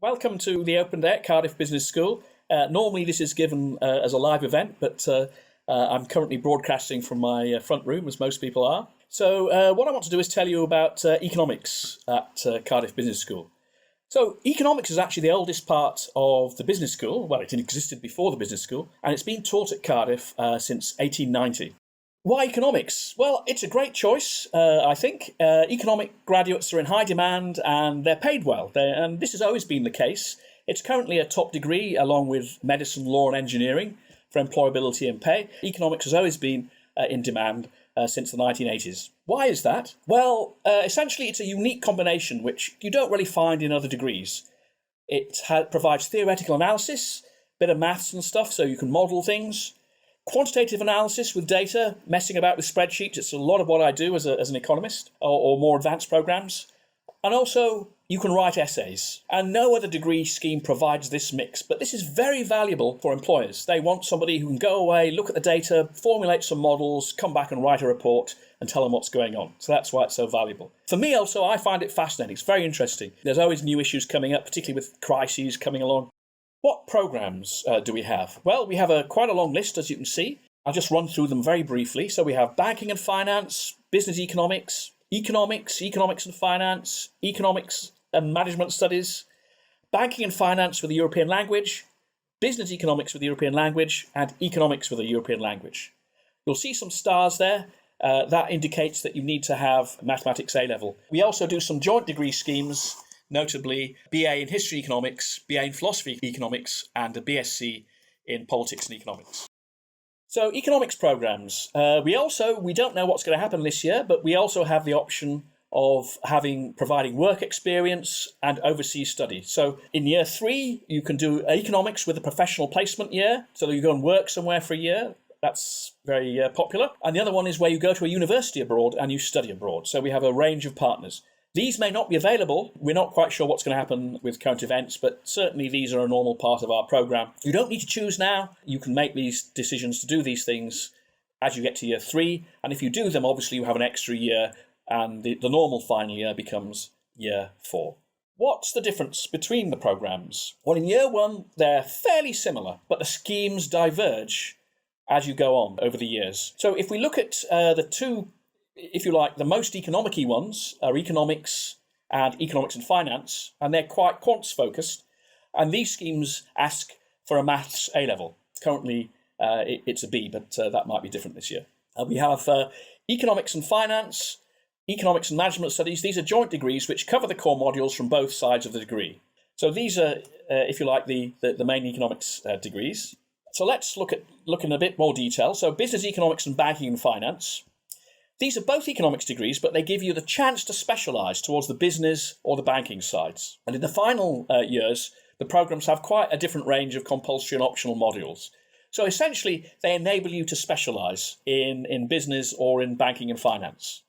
Welcome to the Open Day at Cardiff Business School. Normally this is given as a live event, but I'm currently broadcasting from my front room, as most people are. So what I want to do is tell you about economics at Cardiff Business School. So economics is actually the oldest part of the business school. Well, it existed before the business school, and it's been taught at Cardiff since 1890. Why economics? Well, it's a great choice, I think. Economic graduates are in high demand and they're paid well. And this has always been the case. It's currently a top degree along with medicine, law and engineering for employability and pay. Economics has always been in demand since the 1980s. Why is that? Well, essentially it's a unique combination which you don't really find in other degrees. It provides theoretical analysis, bit of maths and stuff so you can model things. Quantitative analysis with data, messing about with spreadsheets, it's a lot of what I do as an economist, or more advanced programs. And also, you can write essays. And no other degree scheme provides this mix, but this is very valuable for employers. They want somebody who can go away, look at the data, formulate some models, come back and write a report and tell them what's going on. So that's why it's so valuable. For me also, I find it fascinating. It's very interesting. There's always new issues coming up, particularly with crises coming along. What programs do we have? Well, we have quite a long list, as you can see. I'll just run through them very briefly. So we have banking and finance, business economics, economics and finance, economics and management studies, banking and finance with a European language, business economics with a European language, and economics with a European language. You'll see some stars there. That indicates that you need to have mathematics A-level. We also do some joint degree schemes, notably BA in History Economics, BA in Philosophy Economics, and a BSc in Politics and Economics. So economics programs. We don't know what's going to happen this year, but we also have the option of providing work experience and overseas study. So in year 3, you can do economics with a professional placement year. So you go and work somewhere for a year. That's very popular. And the other one is where you go to a university abroad and you study abroad. So we have a range of partners. These may not be available. We're not quite sure what's going to happen with current events, but certainly these are a normal part of our programme. You don't need to choose now. You can make these decisions to do these things as you get to year 3. And if you do them, obviously you have an extra year and the normal final year becomes year 4. What's the difference between the programmes? Well, in year 1, they're fairly similar, but the schemes diverge as you go on over the years. So if we look at the two, if you like, the most economic-y ones are economics and finance, and they're quite quants focused. And these schemes ask for a maths A-level. Currently, it's a B, but that might be different this year. We have economics and finance, economics and management studies. These are joint degrees which cover the core modules from both sides of the degree. So these are, if you like, the main economics degrees. So let's look in a bit more detail. So business economics and banking and finance. These are both economics degrees, but they give you the chance to specialise towards the business or the banking sides. And in the final years, the programmes have quite a different range of compulsory and optional modules. So essentially, they enable you to specialise in business or in banking and finance.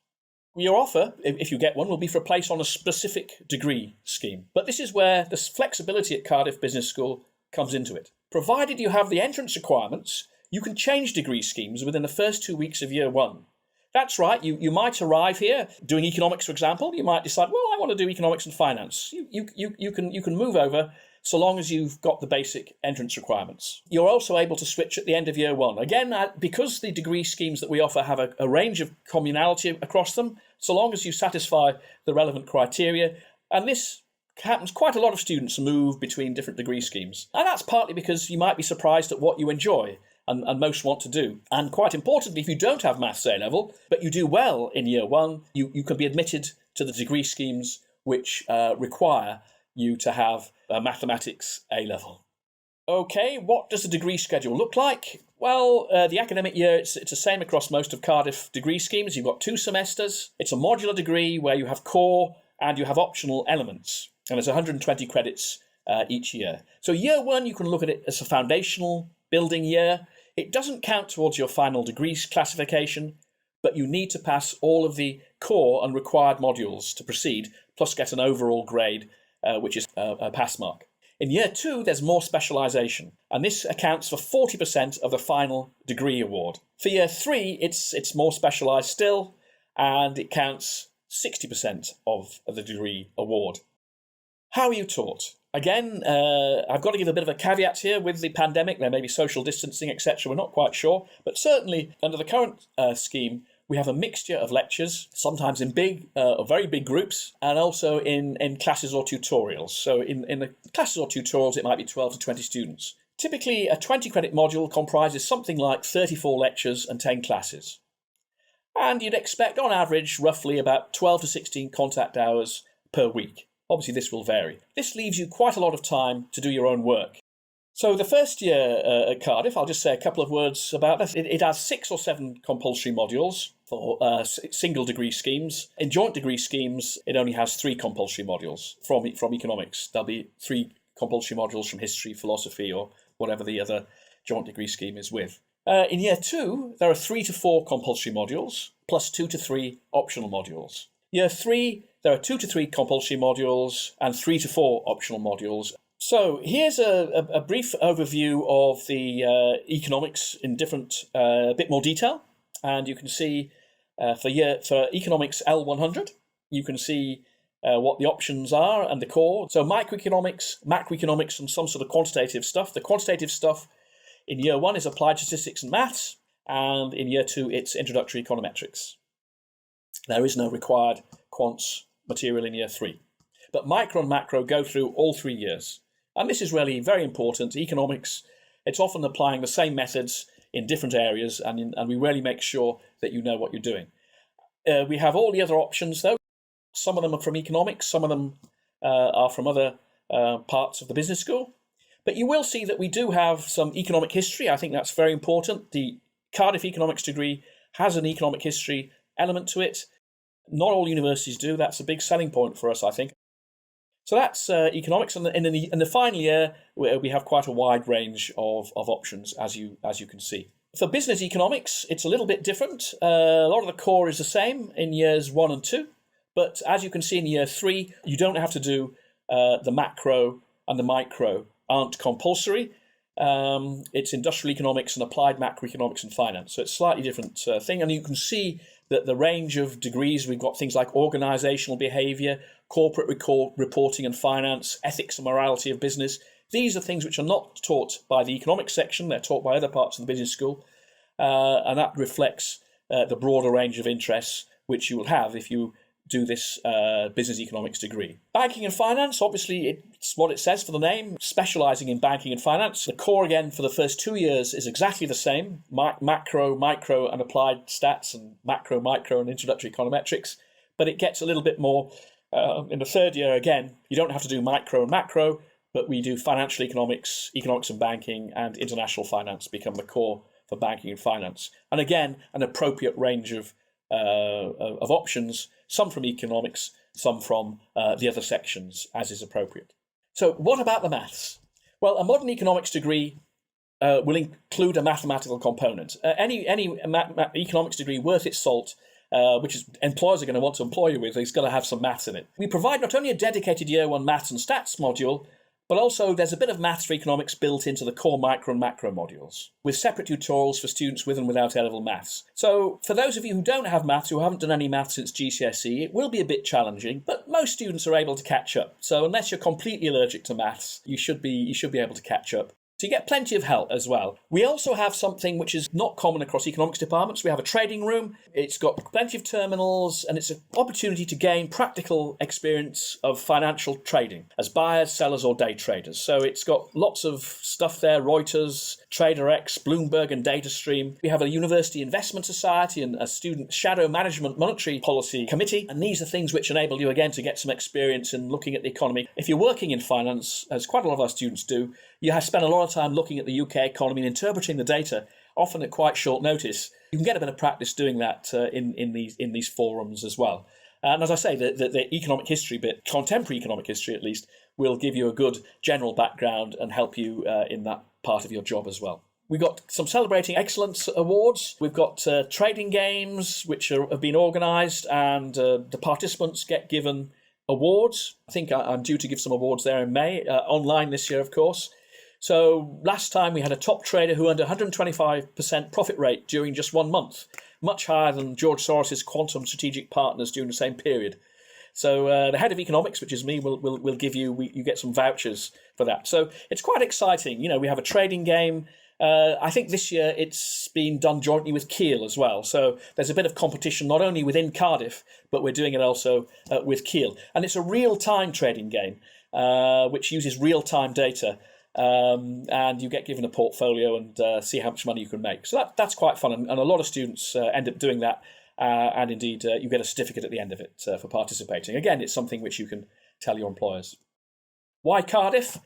Your offer, if you get one, will be for a place on a specific degree scheme. But this is where the flexibility at Cardiff Business School comes into it. Provided you have the entrance requirements, you can change degree schemes within the first 2 weeks of year 1. That's right, you might arrive here doing economics, for example. You might decide, well, I want to do economics and finance. You can move over so long as you've got the basic entrance requirements. You're also able to switch at the end of year 1. Again, because the degree schemes that we offer have a range of communality across them, so long as you satisfy the relevant criteria. And this happens, quite a lot of students move between different degree schemes. And that's partly because you might be surprised at what you enjoy. And most want to do. And quite importantly, if you don't have maths A-level, but you do well in year 1, you can be admitted to the degree schemes which require you to have a mathematics A-level. Okay, what does the degree schedule look like? Well, the academic year, it's the same across most of Cardiff degree schemes. You've got 2 semesters. It's a modular degree where you have core and you have optional elements. And there's 120 credits each year. So year 1, you can look at it as a foundational building year. It doesn't count towards your final degrees classification, but you need to pass all of the core and required modules to proceed, plus get an overall grade, which is a pass mark. In year 2, there's more specialisation, and this accounts for 40% of the final degree award. For year 3, it's more specialised still, and it counts 60% of the degree award. How are you taught? Again, I've got to give a bit of a caveat here with the pandemic. There may be social distancing, etc. We're not quite sure. But certainly, under the current scheme, we have a mixture of lectures, sometimes in big or very big groups, and also in classes or tutorials. So in the classes or tutorials, it might be 12 to 20 students. Typically, a 20-credit module comprises something like 34 lectures and 10 classes. And you'd expect, on average, roughly about 12 to 16 contact hours per week. Obviously, this will vary. This leaves you quite a lot of time to do your own work. So the first year at Cardiff, I'll just say a couple of words about this. It has 6 or 7 compulsory modules for single degree schemes. In joint degree schemes, it only has 3 compulsory modules from economics. There'll be 3 compulsory modules from history, philosophy, or whatever the other joint degree scheme is with. In year 2, there are 3 to 4 compulsory modules, plus 2 to 3 optional modules. Year 3, there are 2 to 3 compulsory modules and 3 to 4 optional modules. So here's a brief overview of the economics in a bit more detail. And you can see for economics L100, you can see what the options are and the core. So microeconomics, macroeconomics, and some sort of quantitative stuff. The quantitative stuff in year 1 is applied statistics and maths, and in year 2 it's introductory econometrics. There is no required quants material in year 3. But micro and macro go through all 3 years. And this is really very important. Economics, it's often applying the same methods in different areas, and we really make sure that you know what you're doing. We have all the other options, though. Some of them are from economics, some of them are from other parts of the business school. But you will see that we do have some economic history. I think that's very important. The Cardiff economics degree has an economic history element to it. Not all universities do. That's a big selling point for us, I think. So that's economics, and in the final year, we have quite a wide range of options, as you can see. For business economics, it's a little bit different. A lot of the core is the same in years 1 and 2, but as you can see in year 3, you don't have to do the macro and the micro aren't compulsory. It's industrial economics and applied macroeconomics and finance, so it's a slightly different thing, and you can see that the range of degrees, we've got things like organisational behaviour, corporate reporting and finance, ethics and morality of business. These are things which are not taught by the economics section, they're taught by other parts of the business school, and that reflects the broader range of interests which you will have if you do this business economics degree. Banking and finance, obviously it's what it says for the name, specialising in banking and finance. The core again for the first 2 years is exactly the same, macro, micro and applied stats, and macro, micro and introductory econometrics, but it gets a little bit more in the 3rd year. Again, you don't have to do micro and macro, but we do financial economics, economics and banking, and international finance become the core for banking and finance. And again, an appropriate range of options, some from economics, some from the other sections, as is appropriate. So what about the maths? Well, a modern economics degree will include a mathematical component. Any economics degree worth its salt, which is employers are going to want to employ you with, is going to have some maths in it. We provide not only a dedicated year 1 maths and stats module, but also there's a bit of maths for economics built into the core micro and macro modules, with separate tutorials for students with and without A-level maths. So for those of you who don't have maths, who haven't done any maths since GCSE, it will be a bit challenging, but most students are able to catch up. So unless you're completely allergic to maths, you should be able to catch up. So you get plenty of help as well. We also have something which is not common across economics departments. We have a trading room. It's got plenty of terminals, and it's an opportunity to gain practical experience of financial trading as buyers, sellers, or day traders. So it's got lots of stuff there, Reuters, TraderX, Bloomberg, and DataStream. We have a university investment society and a student shadow management monetary policy committee. And these are things which enable you, again, to get some experience in looking at the economy. If you're working in finance, as quite a lot of our students do, you have spent a lot of time looking at the UK economy and interpreting the data, often at quite short notice. You can get a bit of practice doing that in these forums as well. And as I say, the economic history bit, contemporary economic history at least, will give you a good general background and help you in that part of your job as well. We've got some Celebrating Excellence awards. We've got trading games which have been organised, and the participants get given awards. I think I'm due to give some awards there in May, online this year, of course. So last time we had a top trader who earned 125% profit rate during just 1 month, much higher than George Soros's quantum strategic partners during the same period. So the head of economics, which is me, will give you, you get some vouchers for that. So it's quite exciting. We have a trading game. I think this year it's been done jointly with Kiel as well. So there's a bit of competition, not only within Cardiff, but we're doing it also with Kiel. And it's a real-time trading game, which uses real-time data. And you get given a portfolio and see how much money you can make. So that's quite fun. And a lot of students end up doing that. And indeed, you get a certificate at the end of it for participating. Again, it's something which you can tell your employers. Why Cardiff?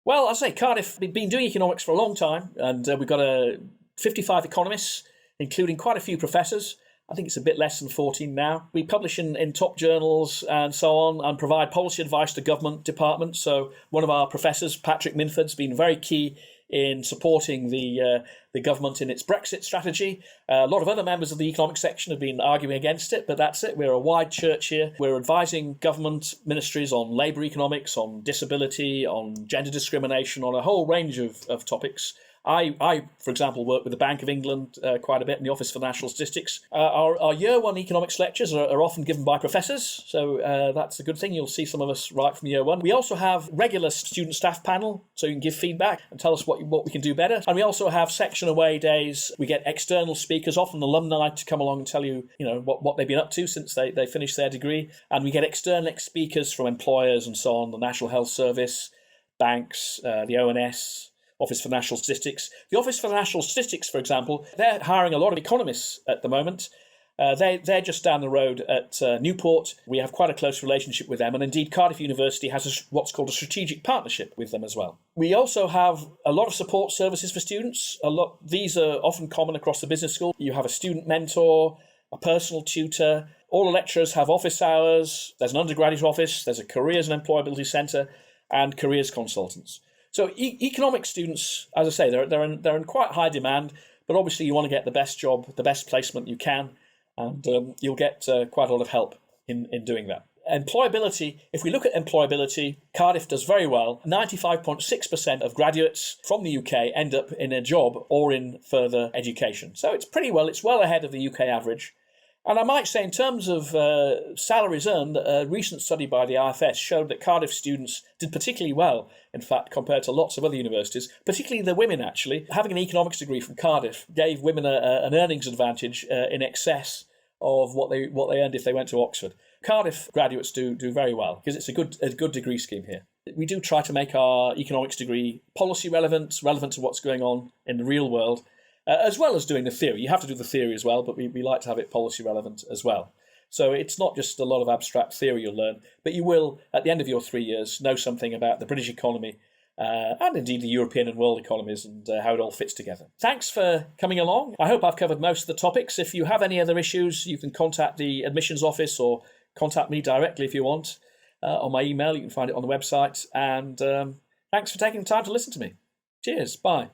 Well, as I say, Cardiff, we've been doing economics for a long time, and we've got 55 economists, including quite a few professors. I think it's a bit less than 14 now. We publish in top journals and so on, and provide policy advice to government departments. So one of our professors, Patrick Minford's, been very key in supporting the government in its Brexit strategy. A lot of other members of the economics section have been arguing against it, but that's it. We're a wide church here. We're advising government ministries on labour economics, on disability, on gender discrimination, on a whole range of topics. I, for example, work with the Bank of England quite a bit in the Office for National Statistics. Our year one economics lectures are often given by professors, so that's a good thing. You'll see some of us right from year one. We also have regular student staff panel, so you can give feedback and tell us what we can do better. And we also have section away days. We get external speakers, often alumni, to come along and tell you, what they've been up to since they finished their degree. And we get external speakers from employers and so on, the National Health Service, banks, the ONS, Office for National Statistics. The Office for National Statistics, for example, they're hiring a lot of economists at the moment. They're just down the road at Newport. We have quite a close relationship with them, and indeed Cardiff University has what's called a strategic partnership with them as well. We also have a lot of support services for students. These are often common across the business school. You have a student mentor, a personal tutor. All the lecturers have office hours. There's an undergraduate office. There's a careers and employability centre, and careers consultants. So economics students, as I say, they're in quite high demand, but obviously you want to get the best job, the best placement you can, and you'll get quite a lot of help in doing that. Employability, if we look at employability, Cardiff does very well. 95.6% of graduates from the UK end up in a job or in further education. So it's well ahead of the UK average. And I might say, in terms of salaries earned, a recent study by the IFS showed that Cardiff students did particularly well, in fact, compared to lots of other universities, particularly the women, actually. Having an economics degree from Cardiff gave women an earnings advantage in excess of what they earned if they went to Oxford. Cardiff graduates do very well, because it's a good degree scheme here. We do try to make our economics degree policy relevant to what's going on in the real world, as well as doing the theory. You have to do the theory as well, but we like to have it policy relevant as well. So it's not just a lot of abstract theory you'll learn, but you will, at the end of your 3 years, know something about the British economy and indeed the European and world economies and how it all fits together. Thanks for coming along. I hope I've covered most of the topics. If you have any other issues, you can contact the admissions office or contact me directly if you want on my email. You can find it on the website. And thanks for taking the time to listen to me. Cheers. Bye.